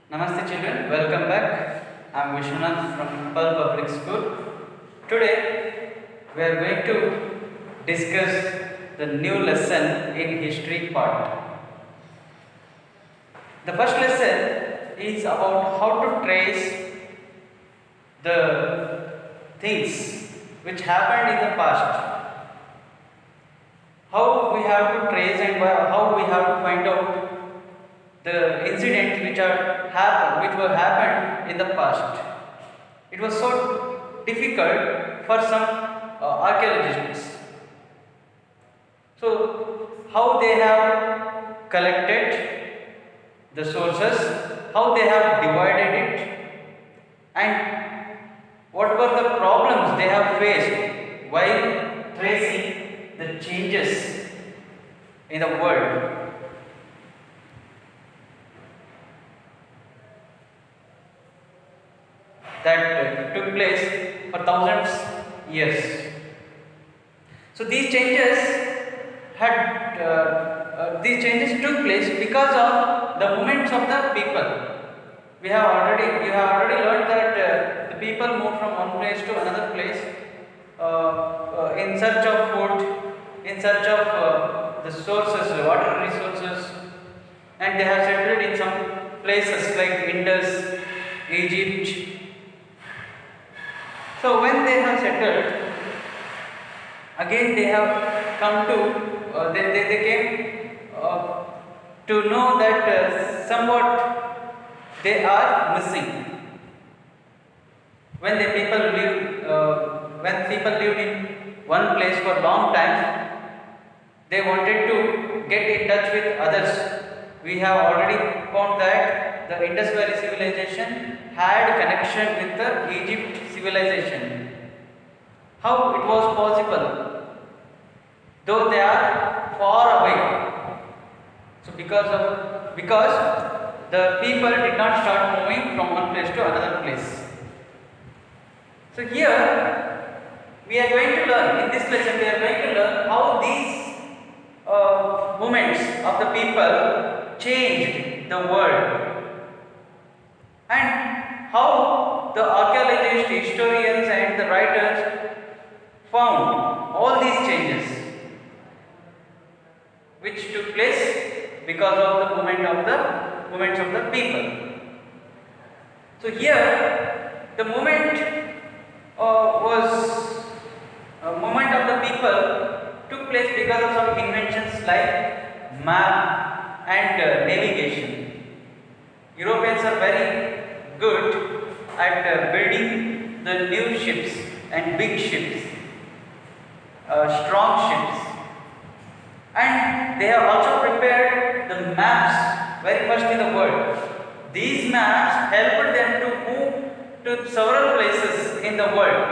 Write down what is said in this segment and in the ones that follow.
Namaste children, welcome back. I am Vishwanath from Pearl Public School. Today we are going to discuss the new lesson in history part. The first lesson is about how to trace the things which happened in the past. How we have to trace and how we have to find out the incidents which were happened in the past. It was so difficult for some archaeologists. So, how they have collected the sources, how they have divided it, and what were the problems they have faced while tracing the changes in the world. That took place for thousands years. So these changes took place because of the movements of the people. You have already learned that the people moved from one place to another place in search of food, in search of the sources, water resources, and they have settled in some places like Indus, Egypt. So when they have settled, again they have come to, they came to know that somewhat they are missing. When people lived in one place for long time, they wanted to get in touch with others. We have already found that the Indus Valley civilization had connection with the Egypt civilization. How it was possible, though they are far away? So because the people did not start moving from one place to another place. So here we are going to learn, in this lesson we are going to learn how these movements of the people changed the world, and how the archaeologists, historians and the writers found all these changes which took place because of the movements of the people. So here the movement of the people took place because of some inventions like map and navigation. Europeans are very good at building the new ships and big ships, strong ships, and they have also prepared the maps very first in the world. These maps helped them to move to several places in the world.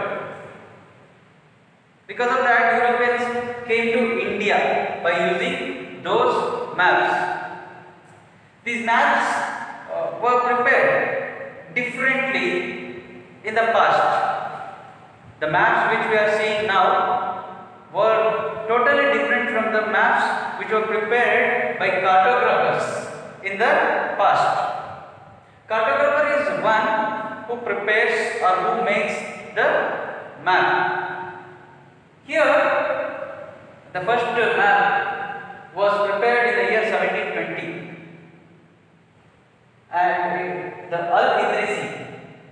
Because of that, Europeans came to India by using those maps. These maps were prepared differently in the past. The maps which we are seeing now were totally different from the maps which were prepared by cartographers in the past. Cartographer is one who prepares or who makes the map. Here, the first map was prepared in the year 1720, and the Al-Idrisi,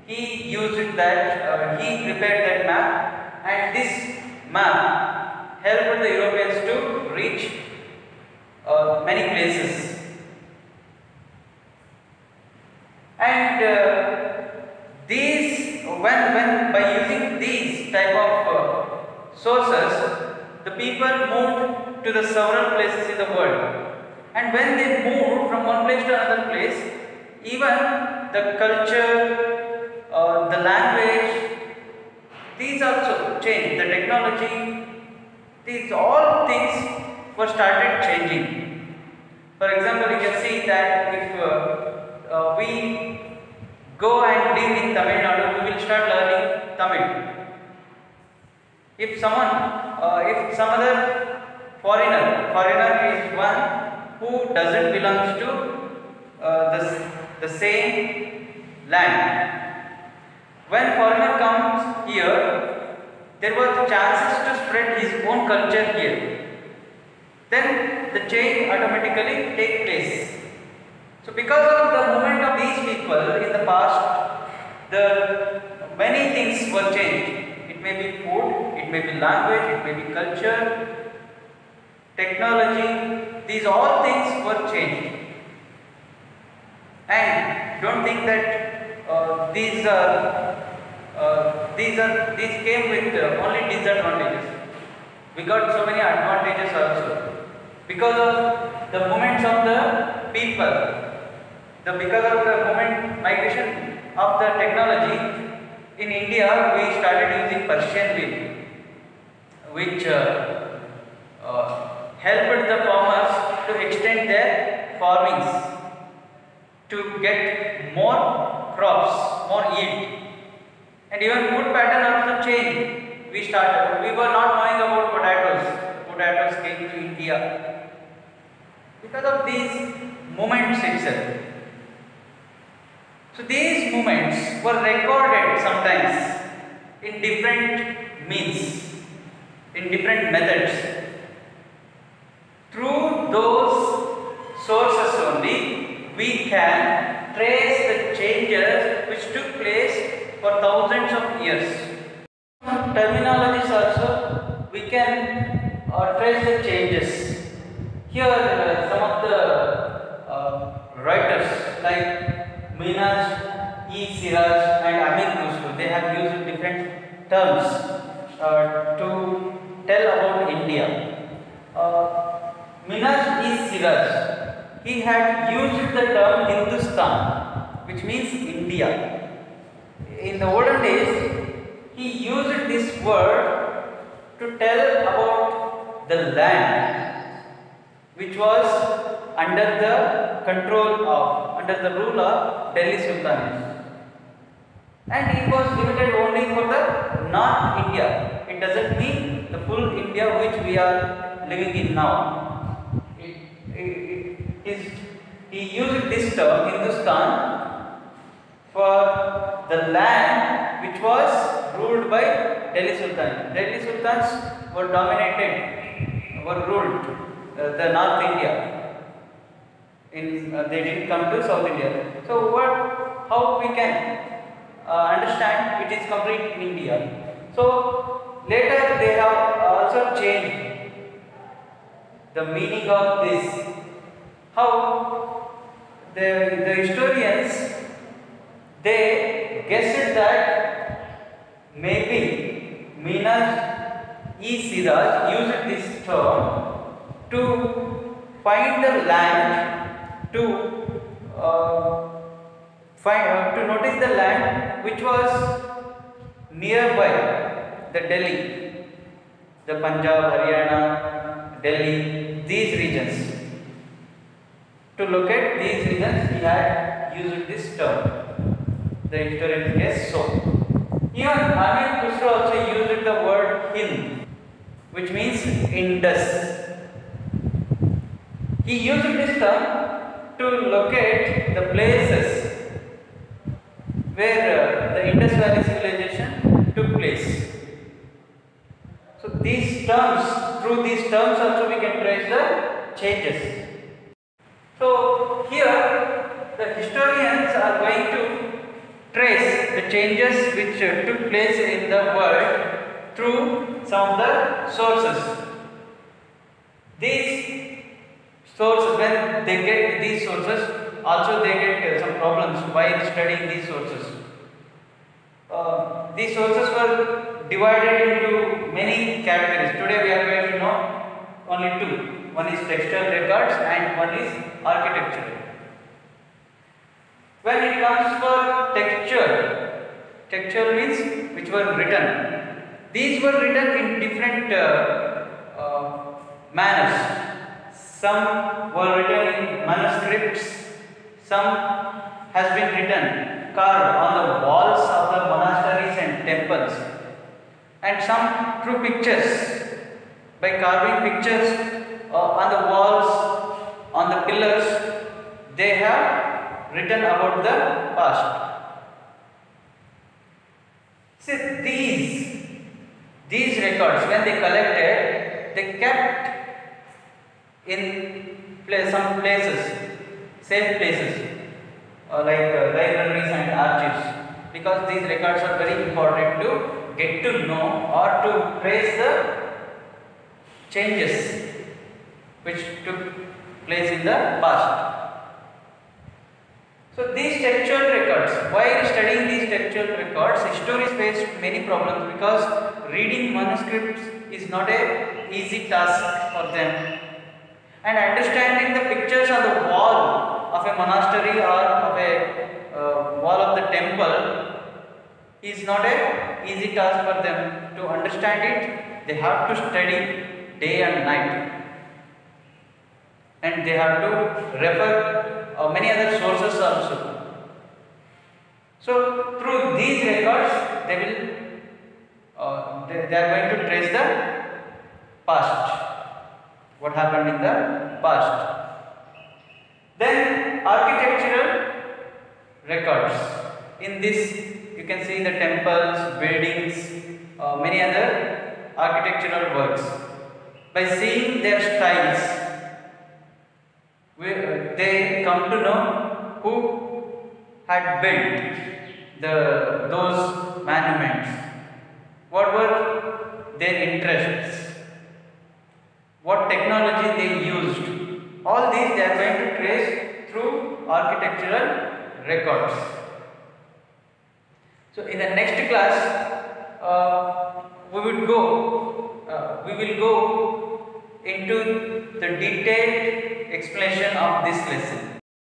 he used that, he prepared that map, and this map helped the Europeans to reach many places. And when by using these type of sources, the people moved to the several places in the world, and when they moved from one place to another place, even the culture, the language, these also changed. The technology, these all things were started changing. For example, you can see that if we go and live in Tamil Nadu, we will start learning Tamil. If some other foreigner is one who doesn't belong to the same land. When foreigner comes here, there were chances to spread his own culture here. Then the change automatically take place. So because of the movement of these people in the past, the many things were changed. It may be food, it may be language, it may be culture, technology. These all things were changed. And don't think that these came with only disadvantages. We got so many advantages also because of the movements of the people. Because of the migration of the technology in India, we started using Persian wheel, which helped the farmers to extend their farmings to get more crops, more yield, and even food pattern also changed. We were not knowing about potatoes. Potatoes came to India because of these movements itself. So these movements were recorded sometimes in different means, in different methods. Through those sources only, we can trace the changes which took place for thousands of years. Terminologies also, we can trace the changes. Here some of the writers like Minhaj-e-Siraj and Amir Khusro, they have used different terms to tell about India. Minhaj-e-Siraj, he had used the term Hindustan, which means India. In the olden days, he used this word to tell about the land which was under the control of, under the rule of Delhi Sultanate. And it was limited only for the North India. It doesn't mean the full India which we are living in now. He used this term Hindustan for the land which was ruled by Delhi Sultanate. Delhi Sultans were ruled the North India. They didn't come to South India. So how we can understand it is complete in India. So later they have also changed the meaning of this. How the historians, they guessed that maybe Minhaj-e-Siraj used this term to find the land, to notice the land which was nearby the Delhi, the Punjab, Haryana, Delhi, these regions. To locate these regions, he had used this term. The historians guess so. Even Amir Khusro also used the word Hind, which means Indus. He used this term to locate the places where the Indus Valley civilization took place. So these terms, through these terms also we can trace the changes. So here the historians are going to trace the changes which took place in the world through some of the sources. These sources, when they get these sources, also they get some problems while studying these sources. These sources were divided into many categories. Today we are going to know only two. One is textual records and one is architecture. When it comes for textual means which were written. These were written in different manners. Some were written in manuscripts, some has been written, carved on the walls of the monasteries and temples, and some through pictures, by carving pictures on the walls, on the pillars, they have written about the past. See, these records, when they collected, they kept in some places, safe places, like libraries and archives, because these records are very important to get to know or to trace the changes which took place in the past. So these textual records, while studying these textual records, historians faced many problems because reading manuscripts is not a easy task for them, and understanding the pictures on the wall of a monastery or of a wall of the temple is not a easy task for them. To understand it, they have to study day and night, and they have to refer many other sources also. So through these records, they are going to trace the past, what happened in the past. Then architectural records. In this, you can see the temples, buildings, many other architectural works. By seeing their styles, they come to know who had built those monuments, what were their interests, what technology they used. All these they are going to trace through architectural records. So in the next class, we will go into the detailed explanation of this lesson.